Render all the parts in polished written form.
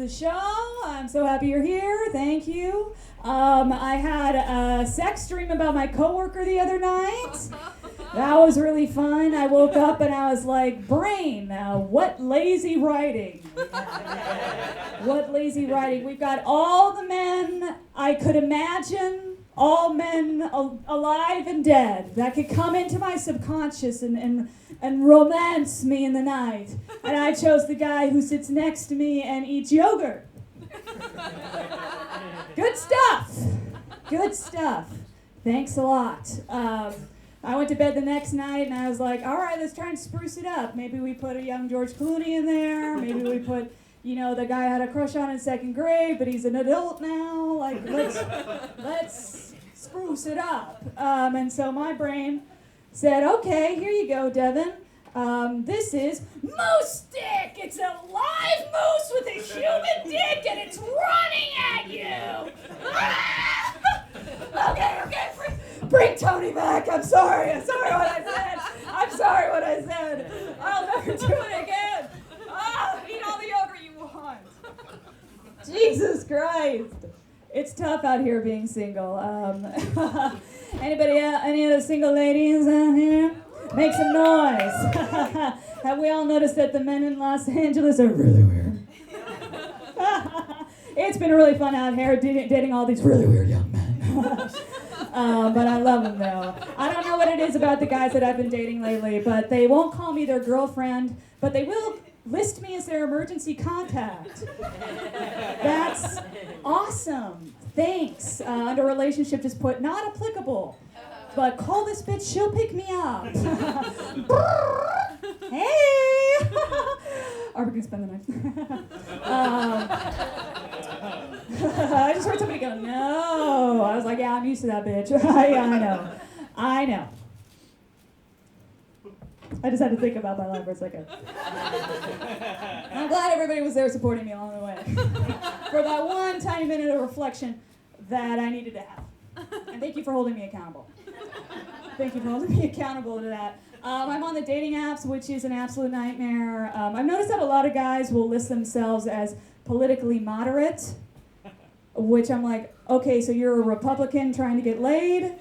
the show. I'm so happy you're here. Thank you. I had a sex dream about my coworker the other night. That was really fun. I woke up and I was like, brain, what lazy writing. What lazy writing. We've got all the men I could imagine, all men alive and dead that could come into my subconscious and romance me in the night. And I chose the guy who sits next to me and eats yogurt. Good stuff. Good stuff. Thanks a lot. I went to bed the next night and I was like, all right, let's try and spruce it up. Maybe we put a young George Clooney in there. Maybe we put, the guy I had a crush on in second grade, but he's an adult now. Like, let's spruce it up. And so my brain said, okay, here you go, Devon. This is Moose Dick. It's a live moose with a human dick and it's running at you. Okay, bring Tony back. I'm sorry what I said. I'll never do it again. Eat all the yogurt you want. Jesus Christ. It's tough out here being single. Any other single ladies out here? Make some noise. Have we all noticed that the men in Los Angeles are really weird? It's been really fun out here dating all these really weird young men. But I love them though. I don't know what it is about the guys that I've been dating lately, but they won't call me their girlfriend, but they will list me as their emergency contact. That's awesome. Thanks. Under relationship, just put not applicable. But call this bitch, she'll pick me up. Hey! Are we going to spend the night? I just heard somebody go, no. I was like, yeah, I'm used to that bitch. Yeah, I know. I just had to think about my life for a second. I'm glad everybody was there supporting me along the way. For that one tiny minute of reflection that I needed to have. And thank you for holding me accountable. Thank you for holding me accountable to that. I'm on the dating apps, which is an absolute nightmare. I've noticed that a lot of guys will list themselves as politically moderate, which I'm like, okay, so you're a Republican trying to get laid?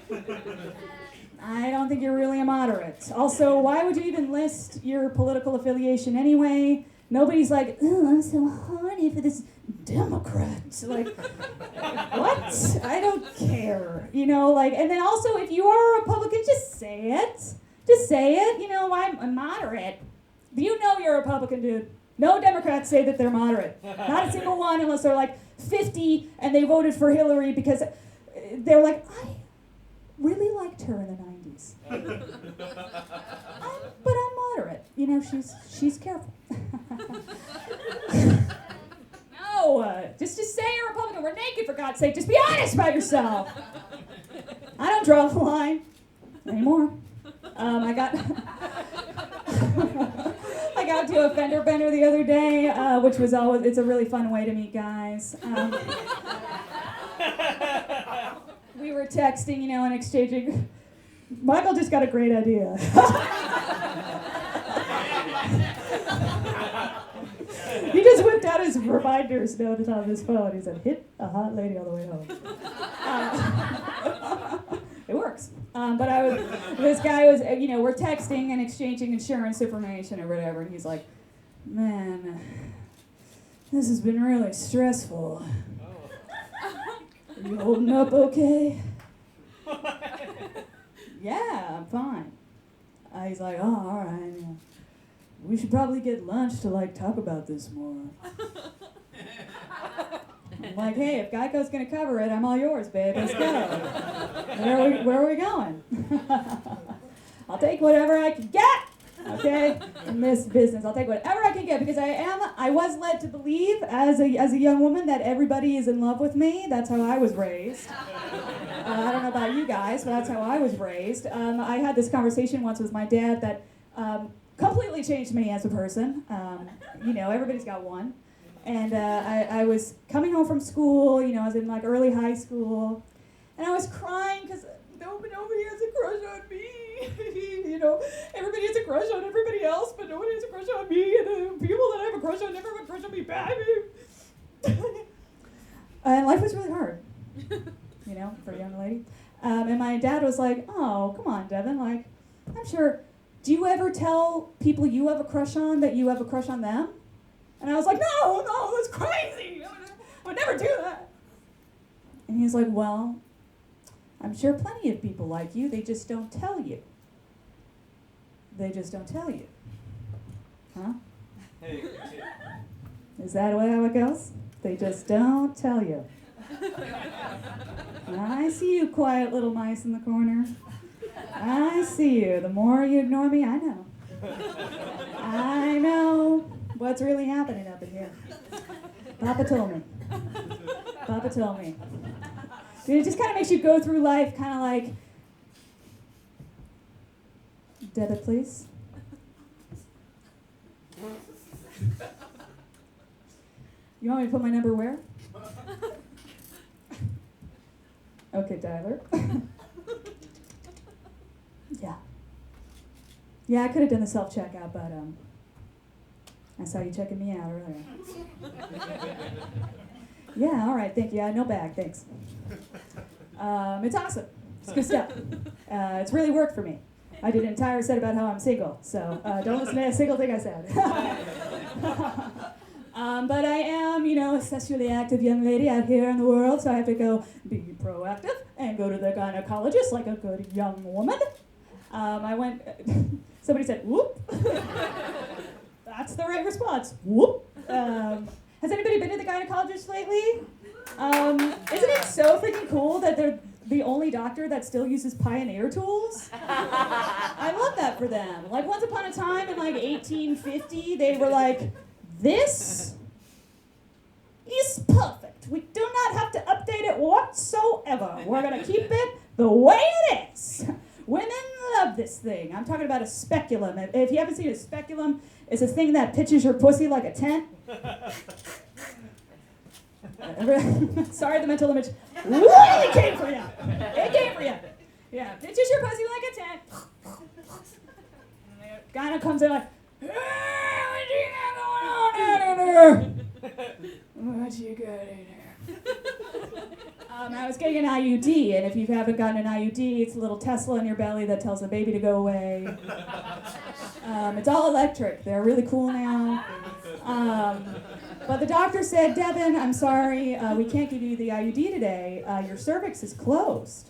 I don't think you're really a moderate. Also, why would you even list your political affiliation anyway? Nobody's like, oh, I'm so horny for this Democrat. Like, what? I don't care. And then also, if you are a Republican, just say it. Just say it. I'm moderate. You're a Republican, dude. No Democrats say that they're moderate. Not a single one, unless they're like 50 and they voted for Hillary because they're like, I really liked her in the 90s. But I'm moderate. She's careful. No, just say you're a Republican. We're naked, for God's sake. Just be honest about yourself. I don't draw the line anymore. I got to a fender bender the other day, which was it's a really fun way to meet guys. We were texting, and exchanging. Michael just got a great idea. He just whipped out his reminders note on his phone. He said, hit a hot lady on the way home. It works. This guy was, we're texting and exchanging insurance information or whatever, and he's like, man, this has been really stressful. Are you holding up okay? Yeah, I'm fine. He's like, oh, all right. We should probably get lunch to talk about this more. I'm like, hey, if Geico's gonna cover it, I'm all yours, babe. Let's go. Where are we going? I'll take whatever I can get. Okay, in this business, I'll take whatever I can get because I was led to believe as a young woman that everybody is in love with me. That's how I was raised. I don't know about you guys, but that's how I was raised. I had this conversation once with my dad that completely changed me as a person. Everybody's got one. And I was coming home from school, I was in early high school, and I was crying because nobody has a crush on me. Everybody has a crush on everybody else, but nobody has a crush on me, and the people that I have a crush on never have a crush on me back. And life was really hard, you know, for a young lady. And my dad was like, oh, come on, Devon, like, I'm sure, do you ever tell people you have a crush on that you have a crush on them? And I was like, no, that's crazy. I would never do that. And he's like, well, I'm sure plenty of people like you, they just don't tell you. They just don't tell you. Huh? Is that how it goes? They just don't tell you. I see you quiet little mice in the corner. I see you. The more you ignore me, I know. I know what's really happening up in here. Papa told me. Papa told me. Dude, it just kind of makes you go through life kind of like, debit, please. You want me to put my number where? Okay, Tyler. Yeah. Yeah, I could have done the self-checkout, but I saw you checking me out earlier. Yeah, all right, thank you. No bag, thanks. It's awesome. It's good stuff. It's really worked for me. I did an entire set about how I'm single, so don't listen to a single thing I said. But I am, you know, a sexually active young lady out here in the world, so I have to go be proactive and go to the gynecologist like a good young woman. I went, somebody said, whoop. That's the right response, whoop. Has anybody been to the gynecologist lately? Isn't it so freaking cool that they're the only doctor that still uses Pioneer tools? I love that for them. Like once upon a time in like 1850, they were like, this is perfect. We do not have to update it whatsoever. We're gonna keep it the way it is. Women love this thing. I'm talking about a speculum. If you haven't seen a speculum, it's a thing that pitches your pussy like a tent. Sorry, the mental image really came for you. It came for you. Yeah, pitches your pussy like a tent. And the guy comes in like, what you got going on out in there? What you got in there? I was getting an IUD, and if you haven't gotten an IUD, it's a little Tesla in your belly that tells the baby to go away. It's all electric. They're really cool now. But the doctor said, Devon, I'm sorry, we can't give you the IUD today. Your cervix is closed.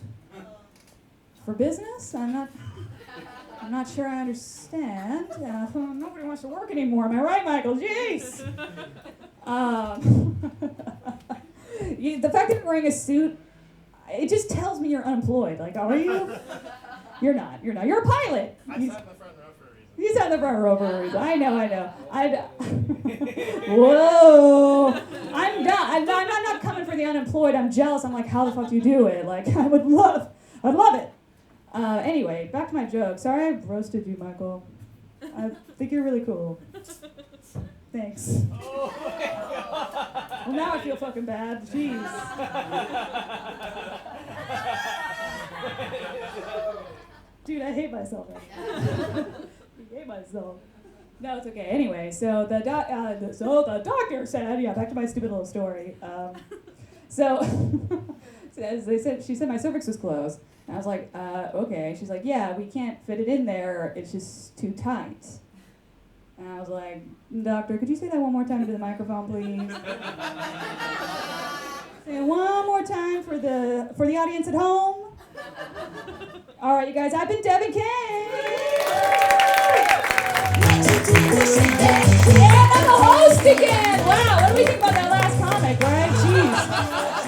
For business? I'm not sure I understand. Nobody wants to work anymore. Am I right, Michael? Jeez. The fact that you're wearing a suit, it just tells me you're unemployed. Like, are you? You're not. You're a pilot. I sat in the front row for a reason. You sat in the front row for a reason. I know. Whoa. I'm not coming for the unemployed. I'm jealous. I'm like, how the fuck do you do it? Like, I'd love it. Anyway, back to my joke. Sorry I roasted you, Michael. I think you're really cool. Thanks. Oh my God. Well, now I feel fucking bad. Jeez. Dude, I hate myself right now. I hate myself. No, it's okay. Anyway, so the doctor said, yeah, back to my stupid little story. She said my cervix was closed. And I was like, okay. She's like, yeah, we can't fit it in there. It's just too tight. And I was like, doctor, could you say that one more time into the microphone, please? Say it one more time for the audience at home. All right, you guys, I've been Devon Kane. And I'm the host again. Wow, what do we think about that last comic, right? Jeez.